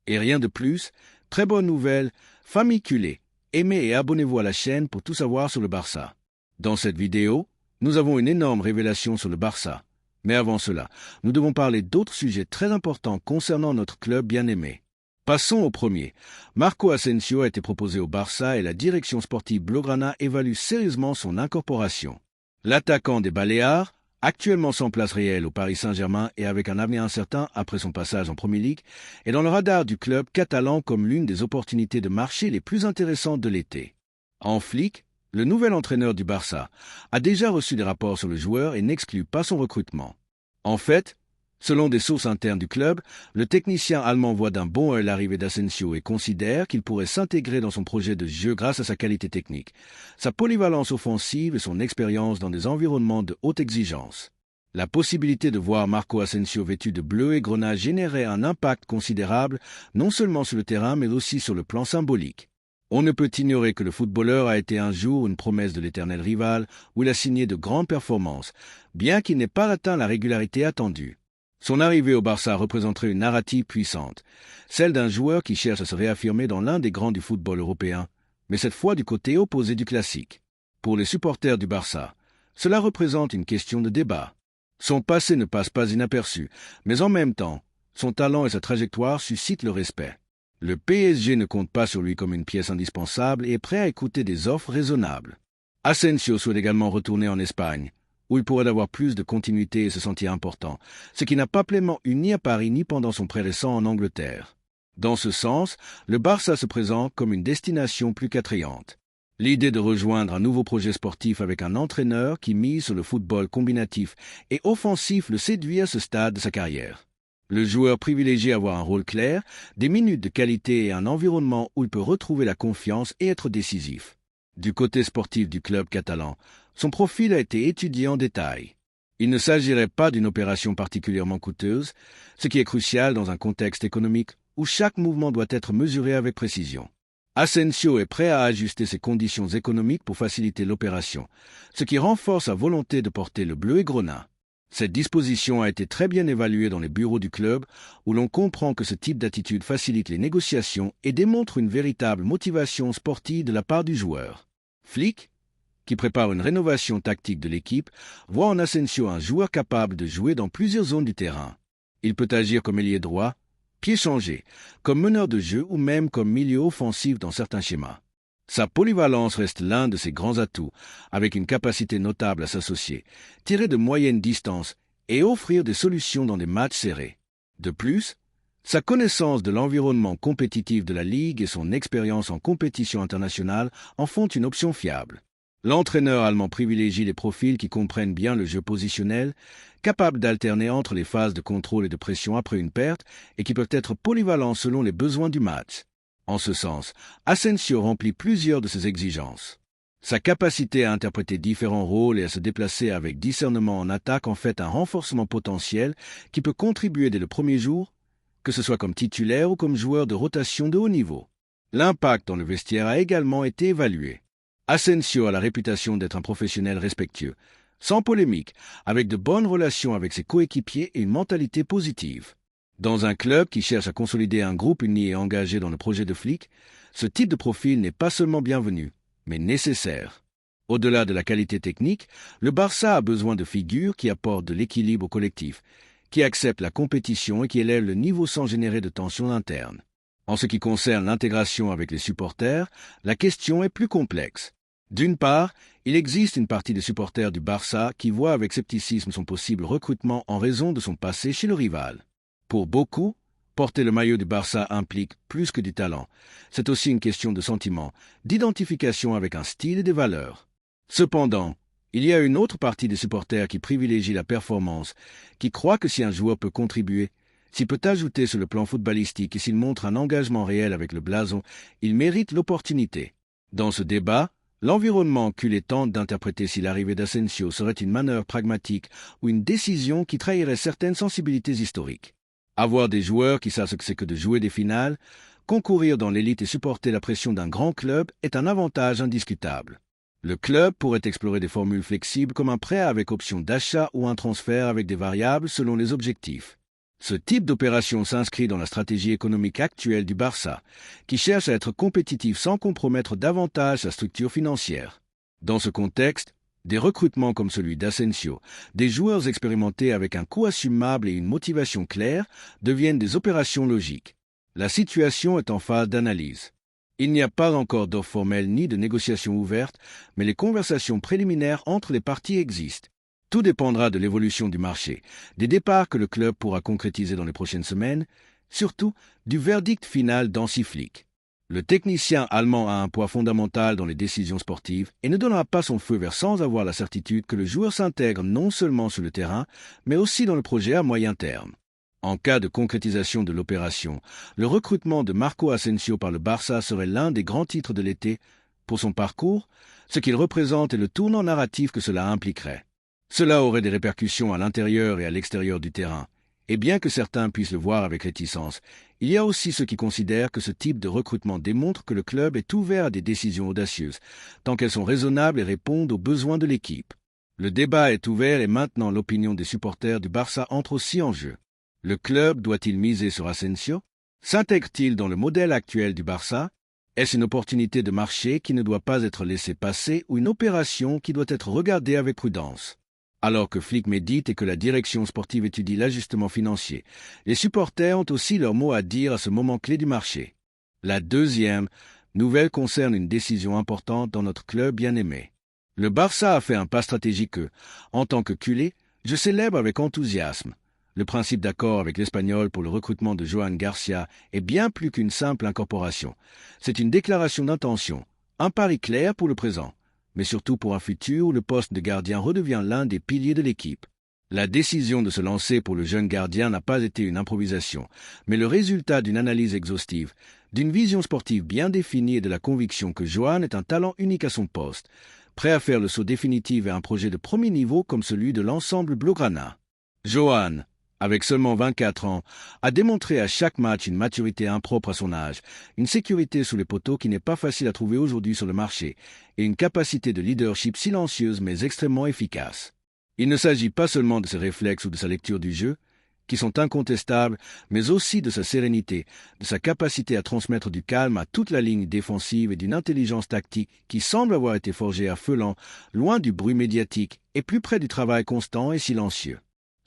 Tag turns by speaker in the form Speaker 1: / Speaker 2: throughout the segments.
Speaker 1: Et rien de plus, très bonne nouvelle, famille culée, aimez et abonnez-vous à la chaîne pour tout savoir sur le Barça. Dans cette vidéo, nous avons une énorme révélation sur le Barça. Mais avant cela, nous devons parler d'autres sujets très importants concernant notre club bien-aimé. Passons au premier. Marco Asensio a été proposé au Barça et la direction sportive blaugrana évalue sérieusement son incorporation. L'attaquant des Baléares, actuellement sans place réelle au Paris Saint-Germain et avec un avenir incertain après son passage en Premier League, est dans le radar du club catalan comme l'une des opportunités de marché les plus intéressantes de l'été. En Flick, le nouvel entraîneur du Barça, a déjà reçu des rapports sur le joueur et n'exclut pas son recrutement. En fait, selon des sources internes du club, le technicien allemand voit d'un bon œil l'arrivée d'Asensio et considère qu'il pourrait s'intégrer dans son projet de jeu grâce à sa qualité technique, sa polyvalence offensive et son expérience dans des environnements de haute exigence. La possibilité de voir Marco Asensio vêtu de bleu et grenat générait un impact considérable, non seulement sur le terrain mais aussi sur le plan symbolique. On ne peut ignorer que le footballeur a été un jour une promesse de l'éternel rival où il a signé de grandes performances, bien qu'il n'ait pas atteint la régularité attendue. Son arrivée au Barça représenterait une narrative puissante, celle d'un joueur qui cherche à se réaffirmer dans l'un des grands du football européen, mais cette fois du côté opposé du classique. Pour les supporters du Barça, cela représente une question de débat. Son passé ne passe pas inaperçu, mais en même temps, son talent et sa trajectoire suscitent le respect. Le PSG ne compte pas sur lui comme une pièce indispensable et est prêt à écouter des offres raisonnables. Asensio souhaite également retourner en Espagne, où il pourrait avoir plus de continuité et se sentir important, ce qui n'a pas pleinement eu ni à Paris ni pendant son prêt récent en Angleterre. Dans ce sens, le Barça se présente comme une destination plus qu'attrayante. L'idée de rejoindre un nouveau projet sportif avec un entraîneur qui mise sur le football combinatif et offensif le séduit à ce stade de sa carrière. Le joueur privilégie avoir un rôle clair, des minutes de qualité et un environnement où il peut retrouver la confiance et être décisif. Du côté sportif du club catalan, son profil a été étudié en détail. Il ne s'agirait pas d'une opération particulièrement coûteuse, ce qui est crucial dans un contexte économique où chaque mouvement doit être mesuré avec précision. Asensio est prêt à ajuster ses conditions économiques pour faciliter l'opération, ce qui renforce sa volonté de porter le bleu et grenat. Cette disposition a été très bien évaluée dans les bureaux du club, où l'on comprend que ce type d'attitude facilite les négociations et démontre une véritable motivation sportive de la part du joueur. Flick, qui prépare une rénovation tactique de l'équipe, voit en Asensio un joueur capable de jouer dans plusieurs zones du terrain. Il peut agir comme ailier droit, pied changé, comme meneur de jeu ou même comme milieu offensif dans certains schémas. Sa polyvalence reste l'un de ses grands atouts, avec une capacité notable à s'associer, tirer de moyennes distances et offrir des solutions dans des matchs serrés. De plus, sa connaissance de l'environnement compétitif de la Ligue et son expérience en compétition internationale en font une option fiable. L'entraîneur allemand privilégie les profils qui comprennent bien le jeu positionnel, capables d'alterner entre les phases de contrôle et de pression après une perte et qui peuvent être polyvalents selon les besoins du match. En ce sens, Asensio remplit plusieurs de ces exigences. Sa capacité à interpréter différents rôles et à se déplacer avec discernement en attaque en fait un renforcement potentiel qui peut contribuer dès le premier jour, que ce soit comme titulaire ou comme joueur de rotation de haut niveau. L'impact dans le vestiaire a également été évalué. Asensio a la réputation d'être un professionnel respectueux, sans polémique, avec de bonnes relations avec ses coéquipiers et une mentalité positive. Dans un club qui cherche à consolider un groupe uni et engagé dans le projet de Flick, ce type de profil n'est pas seulement bienvenu, mais nécessaire. Au-delà de la qualité technique, le Barça a besoin de figures qui apportent de l'équilibre au collectif, qui acceptent la compétition et qui élèvent le niveau sans générer de tensions internes. En ce qui concerne l'intégration avec les supporters, la question est plus complexe. D'une part, il existe une partie des supporters du Barça qui voient avec scepticisme son possible recrutement en raison de son passé chez le rival. Pour beaucoup, porter le maillot du Barça implique plus que du talent. C'est aussi une question de sentiment, d'identification avec un style et des valeurs. Cependant, il y a une autre partie des supporters qui privilégie la performance, qui croit que si un joueur peut contribuer, s'il peut ajouter sur le plan footballistique et s'il montre un engagement réel avec le blason, il mérite l'opportunité. Dans ce débat, l'environnement culé tente d'interpréter si l'arrivée d'Asensio serait une manœuvre pragmatique ou une décision qui trahirait certaines sensibilités historiques. Avoir des joueurs qui savent ce que c'est que de jouer des finales, concourir dans l'élite et supporter la pression d'un grand club est un avantage indiscutable. Le club pourrait explorer des formules flexibles comme un prêt avec option d'achat ou un transfert avec des variables selon les objectifs. Ce type d'opération s'inscrit dans la stratégie économique actuelle du Barça, qui cherche à être compétitif sans compromettre davantage sa structure financière. Dans ce contexte, des recrutements comme celui d'Asensio, des joueurs expérimentés avec un coût assumable et une motivation claire, deviennent des opérations logiques. La situation est en phase d'analyse. Il n'y a pas encore d'offre formelle ni de négociations ouvertes, mais les conversations préliminaires entre les parties existent. Tout dépendra de l'évolution du marché, des départs que le club pourra concrétiser dans les prochaines semaines, surtout du verdict final d'Hansi Flick. Le technicien allemand a un poids fondamental dans les décisions sportives et ne donnera pas son feu vert sans avoir la certitude que le joueur s'intègre non seulement sur le terrain, mais aussi dans le projet à moyen terme. En cas de concrétisation de l'opération, le recrutement de Marco Asensio par le Barça serait l'un des grands titres de l'été. Pour son parcours, ce qu'il représente et le tournant narratif que cela impliquerait. Cela aurait des répercussions à l'intérieur et à l'extérieur du terrain. Et bien que certains puissent le voir avec réticence, il y a aussi ceux qui considèrent que ce type de recrutement démontre que le club est ouvert à des décisions audacieuses, tant qu'elles sont raisonnables et répondent aux besoins de l'équipe. Le débat est ouvert et maintenant l'opinion des supporters du Barça entre aussi en jeu. Le club doit-il miser sur Asensio? S'intègre-t-il dans le modèle actuel du Barça? Est-ce une opportunité de marché qui ne doit pas être laissée passer ou une opération qui doit être regardée avec prudence? Alors que Flick médite et que la direction sportive étudie l'ajustement financier, les supporters ont aussi leur mot à dire à ce moment clé du marché. La deuxième nouvelle concerne une décision importante dans notre club bien-aimé. Le Barça a fait un pas stratégique que, en tant que culé, je célèbre avec enthousiasme. Le principe d'accord avec l'Espagnol pour le recrutement de Joan Garcia est bien plus qu'une simple incorporation. C'est une déclaration d'intention, un pari clair pour le présent, mais surtout pour un futur où le poste de gardien redevient l'un des piliers de l'équipe. La décision de se lancer pour le jeune gardien n'a pas été une improvisation, mais le résultat d'une analyse exhaustive, d'une vision sportive bien définie et de la conviction que Joan est un talent unique à son poste, prêt à faire le saut définitif vers un projet de premier niveau comme celui de l'ensemble blaugrana. Joan, avec seulement 24 ans, a démontré à chaque match une maturité impropre à son âge, une sécurité sous les poteaux qui n'est pas facile à trouver aujourd'hui sur le marché, et une capacité de leadership silencieuse mais extrêmement efficace. Il ne s'agit pas seulement de ses réflexes ou de sa lecture du jeu, qui sont incontestables, mais aussi de sa sérénité, de sa capacité à transmettre du calme à toute la ligne défensive et d'une intelligence tactique qui semble avoir été forgée à feu lent, loin du bruit médiatique et plus près du travail constant et silencieux.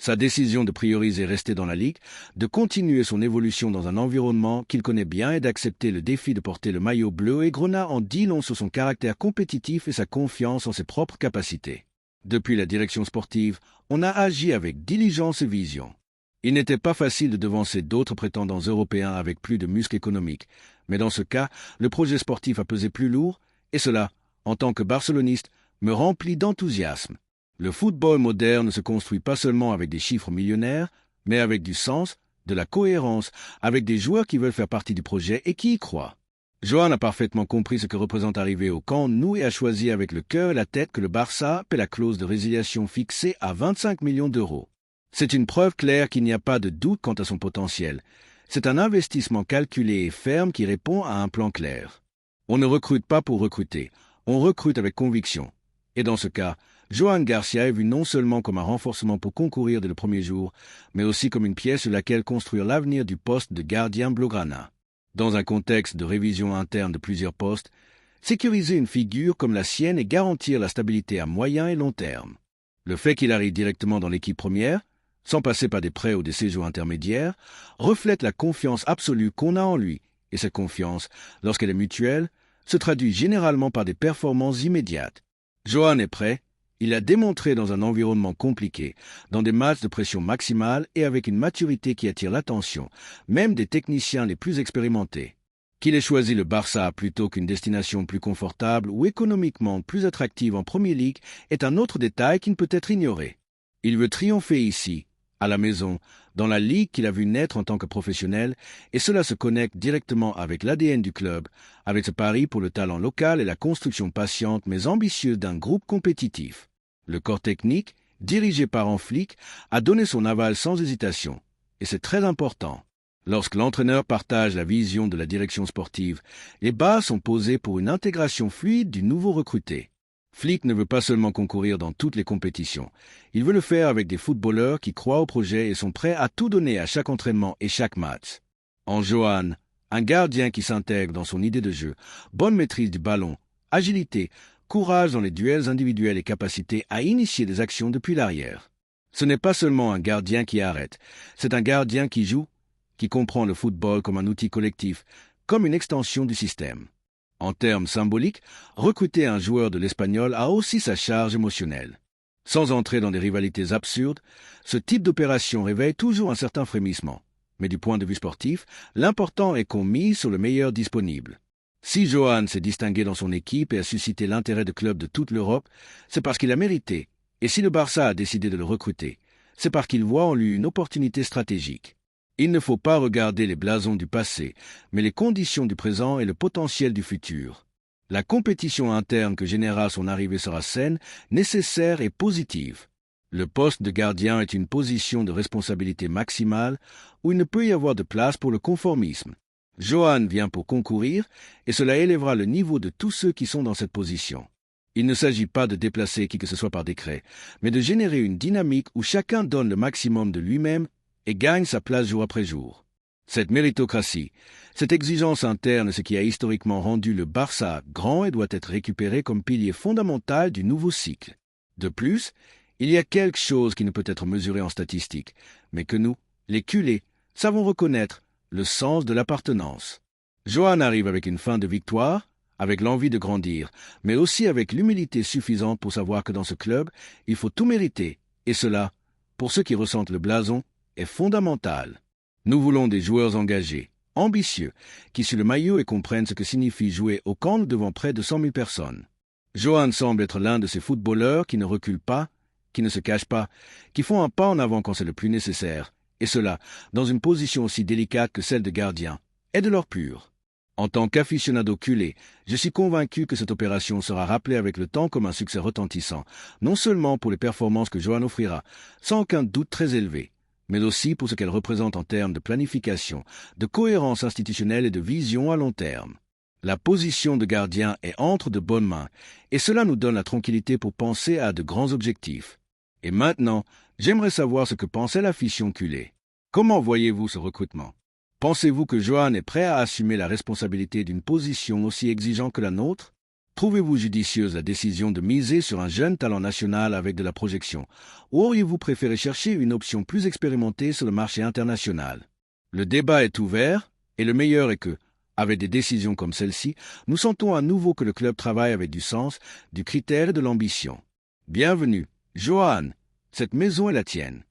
Speaker 1: Sa décision de prioriser rester dans la Ligue, de continuer son évolution dans un environnement qu'il connaît bien et d'accepter le défi de porter le maillot bleu et grenat en dit long sur son caractère compétitif et sa confiance en ses propres capacités. Depuis la direction sportive, on a agi avec diligence et vision. Il n'était pas facile de devancer d'autres prétendants européens avec plus de muscles économiques, mais dans ce cas, le projet sportif a pesé plus lourd, et cela, en tant que barceloniste, me remplit d'enthousiasme. Le football moderne ne se construit pas seulement avec des chiffres millionnaires, mais avec du sens, de la cohérence, avec des joueurs qui veulent faire partie du projet et qui y croient. Joan a parfaitement compris ce que représente arriver au camp Nou et a choisi avec le cœur et la tête que le Barça paie la clause de résiliation fixée à 25 millions d'euros. C'est une preuve claire qu'il n'y a pas de doute quant à son potentiel. C'est un investissement calculé et ferme qui répond à un plan clair. On ne recrute pas pour recruter, on recrute avec conviction. Et dans ce cas, Joan Garcia est vu non seulement comme un renforcement pour concourir dès le premier jour, mais aussi comme une pièce sur laquelle construire l'avenir du poste de gardien blaugrana. Dans un contexte de révision interne de plusieurs postes, sécuriser une figure comme la sienne et garantir la stabilité à moyen et long terme. Le fait qu'il arrive directement dans l'équipe première, sans passer par des prêts ou des séjours intermédiaires, reflète la confiance absolue qu'on a en lui, et cette confiance, lorsqu'elle est mutuelle, se traduit généralement par des performances immédiates. Joan est prêt. Il a démontré dans un environnement compliqué, dans des matchs de pression maximale et avec une maturité qui attire l'attention, même des techniciens les plus expérimentés. Qu'il ait choisi le Barça plutôt qu'une destination plus confortable ou économiquement plus attractive en Premier League est un autre détail qui ne peut être ignoré. Il veut triompher ici, à la maison, dans la ligue qu'il a vu naître en tant que professionnel, et cela se connecte directement avec l'ADN du club, avec ce pari pour le talent local et la construction patiente mais ambitieuse d'un groupe compétitif. Le corps technique, dirigé par Hansi Flick, a donné son aval sans hésitation, et c'est très important. Lorsque l'entraîneur partage la vision de la direction sportive, les bases sont posées pour une intégration fluide du nouveau recruté. Flick ne veut pas seulement concourir dans toutes les compétitions. Il veut le faire avec des footballeurs qui croient au projet et sont prêts à tout donner à chaque entraînement et chaque match. En Johan, un gardien qui s'intègre dans son idée de jeu, bonne maîtrise du ballon, agilité, courage dans les duels individuels et capacité à initier des actions depuis l'arrière. Ce n'est pas seulement un gardien qui arrête, c'est un gardien qui joue, qui comprend le football comme un outil collectif, comme une extension du système. En termes symboliques, recruter un joueur de l'Espagnol a aussi sa charge émotionnelle. Sans entrer dans des rivalités absurdes, ce type d'opération réveille toujours un certain frémissement. Mais du point de vue sportif, l'important est qu'on mise sur le meilleur disponible. Si Johan s'est distingué dans son équipe et a suscité l'intérêt de clubs de toute l'Europe, c'est parce qu'il a mérité. Et si le Barça a décidé de le recruter, c'est parce qu'il voit en lui une opportunité stratégique. Il ne faut pas regarder les blasons du passé, mais les conditions du présent et le potentiel du futur. La compétition interne que générera son arrivée sera saine, nécessaire et positive. Le poste de gardien est une position de responsabilité maximale où il ne peut y avoir de place pour le conformisme. Johan vient pour concourir et cela élèvera le niveau de tous ceux qui sont dans cette position. Il ne s'agit pas de déplacer qui que ce soit par décret, mais de générer une dynamique où chacun donne le maximum de lui-même et gagne sa place jour après jour. Cette méritocratie, cette exigence interne est ce qui a historiquement rendu le Barça grand et doit être récupéré comme pilier fondamental du nouveau cycle. De plus, il y a quelque chose qui ne peut être mesuré en statistiques, mais que nous, les culés, savons reconnaître, le sens de l'appartenance. Johan arrive avec une fin de victoire, avec l'envie de grandir, mais aussi avec l'humilité suffisante pour savoir que dans ce club, il faut tout mériter, et cela, pour ceux qui ressentent le blason, est fondamental. Nous voulons des joueurs engagés, ambitieux, qui suent le maillot et comprennent ce que signifie jouer au camp devant près de 100 000 personnes. Johan semble être l'un de ces footballeurs qui ne reculent pas, qui ne se cachent pas, qui font un pas en avant quand c'est le plus nécessaire, et cela dans une position aussi délicate que celle de gardien, et de l'or pur. En tant qu'aficionado culé, je suis convaincu que cette opération sera rappelée avec le temps comme un succès retentissant, non seulement pour les performances que Johan offrira, sans aucun doute très élevé, mais aussi pour ce qu'elle représente en termes de planification, de cohérence institutionnelle et de vision à long terme. La position de gardien est entre de bonnes mains, et cela nous donne la tranquillité pour penser à de grands objectifs. Et maintenant, j'aimerais savoir ce que pensait l'afition culée. Comment voyez-vous ce recrutement? Pensez-vous que Johan est prêt à assumer la responsabilité d'une position aussi exigeante que la nôtre? Trouvez-vous judicieuse la décision de miser sur un jeune talent national avec de la projection, ou auriez-vous préféré chercher une option plus expérimentée sur le marché international? Le débat est ouvert, et le meilleur est que, avec des décisions comme celle-ci, nous sentons à nouveau que le club travaille avec du sens, du critère et de l'ambition. Bienvenue, Johan, cette maison est la tienne.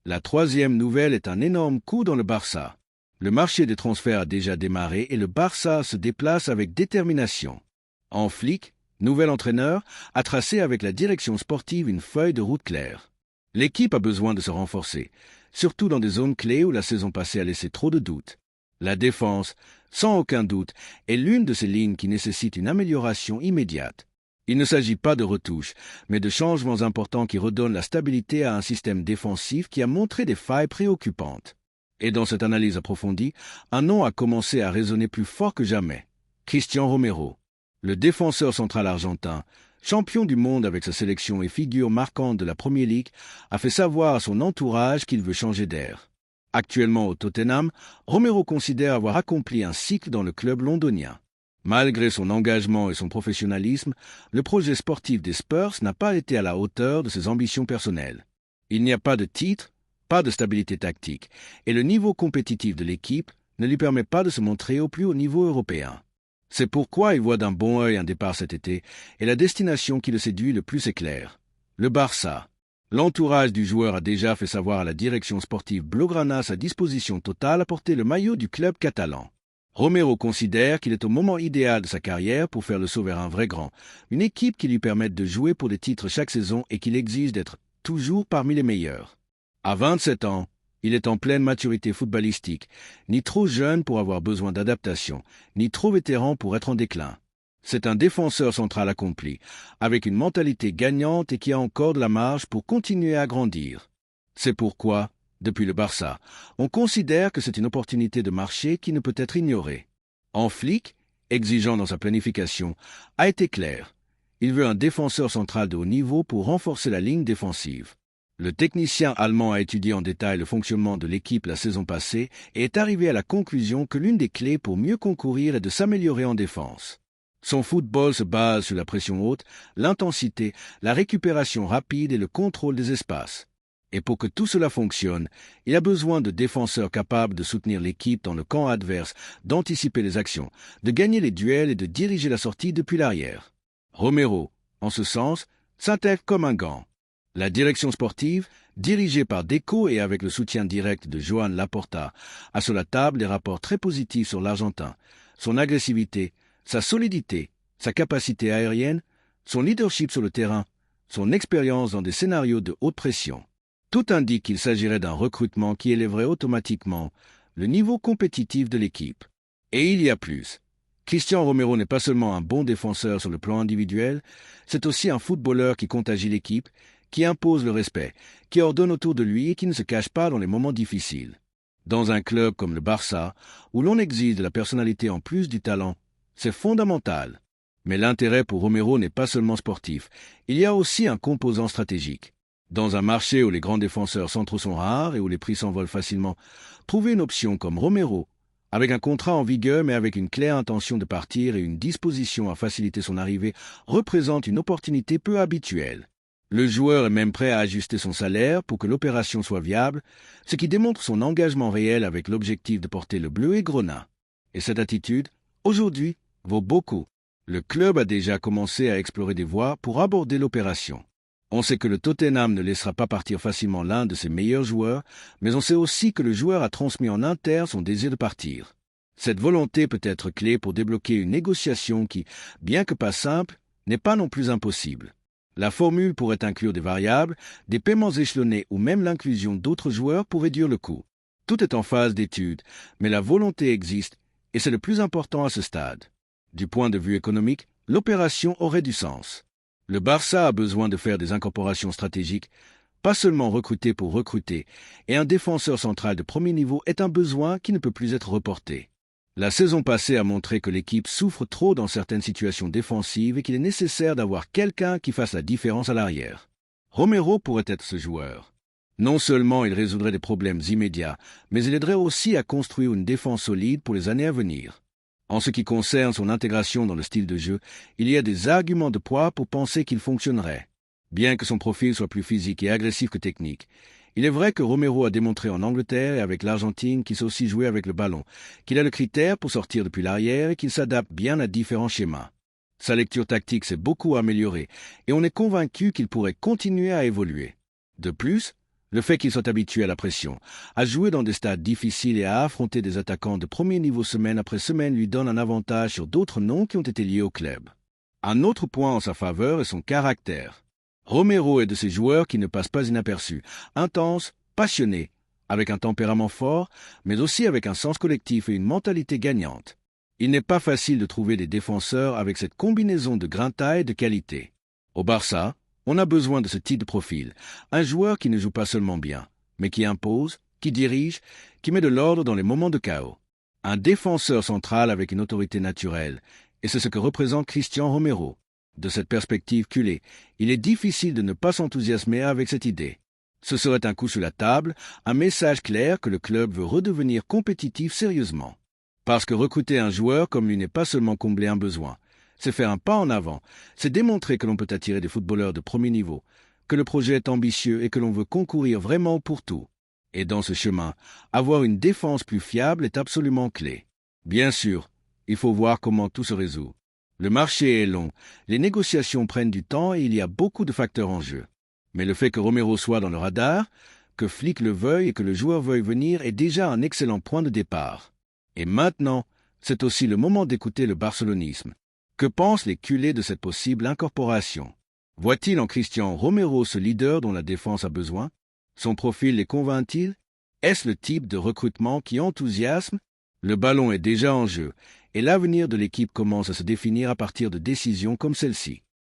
Speaker 1: La troisième nouvelle est un énorme coup dans le Barça. Le marché des transferts a déjà démarré et le Barça se déplace avec détermination. En Flick, nouvel entraîneur, a tracé avec la direction sportive une feuille de route claire. L'équipe a besoin de se renforcer, surtout dans des zones clés où la saison passée a laissé trop de doutes. La défense, sans aucun doute, est l'une de ces lignes qui nécessite une amélioration immédiate. Il ne s'agit pas de retouches, mais de changements importants qui redonnent la stabilité à un système défensif qui a montré des failles préoccupantes. Et dans cette analyse approfondie, un nom a commencé à résonner plus fort que jamais. Cristian Romero. Le défenseur central argentin, champion du monde avec sa sélection et figure marquante de la Premier League, a fait savoir à son entourage qu'il veut changer d'air. Actuellement au Tottenham, Romero considère avoir accompli un cycle dans le club londonien. Malgré son engagement et son professionnalisme, le projet sportif des Spurs n'a pas été à la hauteur de ses ambitions personnelles. Il n'y a pas de titre, pas de stabilité tactique, et le niveau compétitif de l'équipe ne lui permet pas de se montrer au plus haut niveau européen. C'est pourquoi il voit d'un bon œil un départ cet été, et la destination qui le séduit le plus est claire. Le Barça. L'entourage du joueur a déjà fait savoir à la direction sportive blaugrana sa disposition totale à porter le maillot du club catalan. Romero considère qu'il est au moment idéal de sa carrière pour faire le saut vers un vrai grand, une équipe qui lui permette de jouer pour des titres chaque saison et qu'il exige d'être toujours parmi les meilleurs. À 27 ans, il est en pleine maturité footballistique, ni trop jeune pour avoir besoin d'adaptation, ni trop vétéran pour être en déclin. C'est un défenseur central accompli, avec une mentalité gagnante et qui a encore de la marge pour continuer à grandir. C'est pourquoi, depuis le Barça, on considère que c'est une opportunité de marché qui ne peut être ignorée. En Flick, exigeant dans sa planification, a été clair. Il veut un défenseur central de haut niveau pour renforcer la ligne défensive. Le technicien allemand a étudié en détail le fonctionnement de l'équipe la saison passée et est arrivé à la conclusion que l'une des clés pour mieux concourir est de s'améliorer en défense. Son football se base sur la pression haute, l'intensité, la récupération rapide et le contrôle des espaces. Et pour que tout cela fonctionne, il a besoin de défenseurs capables de soutenir l'équipe dans le camp adverse, d'anticiper les actions, de gagner les duels et de diriger la sortie depuis l'arrière. Romero, en ce sens, s'intègre comme un gant. La direction sportive, dirigée par Deco et avec le soutien direct de Joan Laporta, a sur la table des rapports très positifs sur l'Argentin, son agressivité, sa solidité, sa capacité aérienne, son leadership sur le terrain, son expérience dans des scénarios de haute pression. Tout indique qu'il s'agirait d'un recrutement qui élèverait automatiquement le niveau compétitif de l'équipe. Et il y a plus. Cristian Romero n'est pas seulement un bon défenseur sur le plan individuel, c'est aussi un footballeur qui contagie l'équipe, qui impose le respect, qui ordonne autour de lui et qui ne se cache pas dans les moments difficiles. Dans un club comme le Barça, où l'on exige de la personnalité en plus du talent, c'est fondamental. Mais l'intérêt pour Romero n'est pas seulement sportif, il y a aussi un composant stratégique. Dans un marché où les grands défenseurs centraux sont rares et où les prix s'envolent facilement, trouver une option comme Romero, avec un contrat en vigueur mais avec une claire intention de partir et une disposition à faciliter son arrivée, représente une opportunité peu habituelle. Le joueur est même prêt à ajuster son salaire pour que l'opération soit viable, ce qui démontre son engagement réel avec l'objectif de porter le bleu et grenat. Et cette attitude, aujourd'hui, vaut beaucoup. Le club a déjà commencé à explorer des voies pour aborder l'opération. On sait que le Tottenham ne laissera pas partir facilement l'un de ses meilleurs joueurs, mais on sait aussi que le joueur a transmis en interne son désir de partir. Cette volonté peut être clé pour débloquer une négociation qui, bien que pas simple, n'est pas non plus impossible. La formule pourrait inclure des variables, des paiements échelonnés ou même l'inclusion d'autres joueurs pour réduire le coût. Tout est en phase d'étude, mais la volonté existe et c'est le plus important à ce stade. Du point de vue économique, l'opération aurait du sens. Le Barça a besoin de faire des incorporations stratégiques, pas seulement recruter pour recruter, et un défenseur central de premier niveau est un besoin qui ne peut plus être reporté. La saison passée a montré que l'équipe souffre trop dans certaines situations défensives et qu'il est nécessaire d'avoir quelqu'un qui fasse la différence à l'arrière. Romero pourrait être ce joueur. Non seulement il résoudrait des problèmes immédiats, mais il aiderait aussi à construire une défense solide pour les années à venir. En ce qui concerne son intégration dans le style de jeu, il y a des arguments de poids pour penser qu'il fonctionnerait. Bien que son profil soit plus physique et agressif que technique, il est vrai que Romero a démontré en Angleterre et avec l'Argentine qu'il sait aussi jouer avec le ballon, qu'il a le critère pour sortir depuis l'arrière et qu'il s'adapte bien à différents schémas. Sa lecture tactique s'est beaucoup améliorée et on est convaincu qu'il pourrait continuer à évoluer. De plus, le fait qu'il soit habitué à la pression, à jouer dans des stades difficiles et à affronter des attaquants de premier niveau semaine après semaine lui donne un avantage sur d'autres noms qui ont été liés au club. Un autre point en sa faveur est son caractère. Romero est de ces joueurs qui ne passent pas inaperçus, intense, passionné, avec un tempérament fort, mais aussi avec un sens collectif et une mentalité gagnante. Il n'est pas facile de trouver des défenseurs avec cette combinaison de grinta et de qualité. Au Barça, on a besoin de ce type de profil, un joueur qui ne joue pas seulement bien, mais qui impose, qui dirige, qui met de l'ordre dans les moments de chaos. Un défenseur central avec une autorité naturelle, et c'est ce que représente Cristian Romero. De cette perspective culée, il est difficile de ne pas s'enthousiasmer avec cette idée. Ce serait un coup sur la table, un message clair que le club veut redevenir compétitif sérieusement. Parce que recruter un joueur comme lui n'est pas seulement combler un besoin, c'est faire un pas en avant, c'est démontrer que l'on peut attirer des footballeurs de premier niveau, que le projet est ambitieux et que l'on veut concourir vraiment pour tout. Et dans ce chemin, avoir une défense plus fiable est absolument clé. Bien sûr, il faut voir comment tout se résout. Le marché est long, les négociations prennent du temps et il y a beaucoup de facteurs en jeu. Mais le fait que Romero soit dans le radar, que Flick le veuille et que le joueur veuille venir est déjà un excellent point de départ. Et maintenant, c'est aussi le moment d'écouter le barcelonisme. Que pensent les culés de cette possible incorporation? Voit-il en Cristian Romero ce leader dont la défense a besoin? Son profil les convainc-t-il? Est-ce le type de recrutement qui enthousiasme? Le ballon est déjà en jeu, et l'avenir de l'équipe commence à se définir à partir de décisions comme celle-ci.